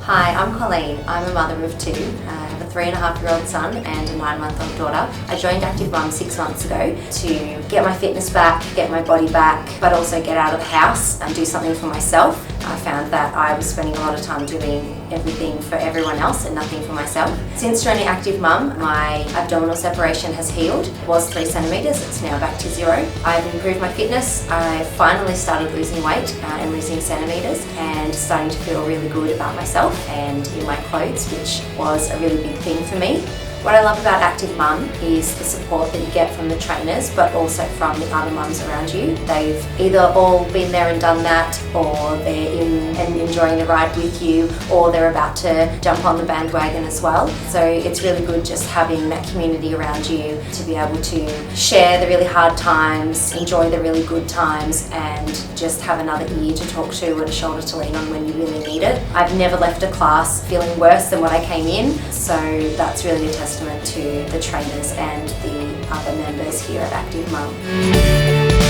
Hi, I'm Colleen. I'm a mother of two. I have a 3.5-year-old son and a 9-month-old daughter. I joined Active Mum 6 months ago to get my fitness back, get my body back, but also get out of the house and do something for myself. I found that I was spending a lot of time doing everything for everyone else and nothing for myself. Since joining Active Mum, my abdominal separation has healed. It was 3 centimetres, it's now back to 0. I've improved my fitness. I finally started losing weight and losing centimetres and starting to feel really good about myself and in my clothes, which was a really big thing for me. What I love about Active Mum is the support that you get from the trainers, but also from the other mums around you. They've either all been there and done that, or they're in and enjoying the ride with you, or they're about to jump on the bandwagon as well. So it's really good just having that community around you to be able to share the really hard times, enjoy the really good times, and just have another ear to talk to and a shoulder to lean on when you really need it. I've never left a class feeling worse than what I came in, so that's really a testament to the trainers and the other members here at Active Mum.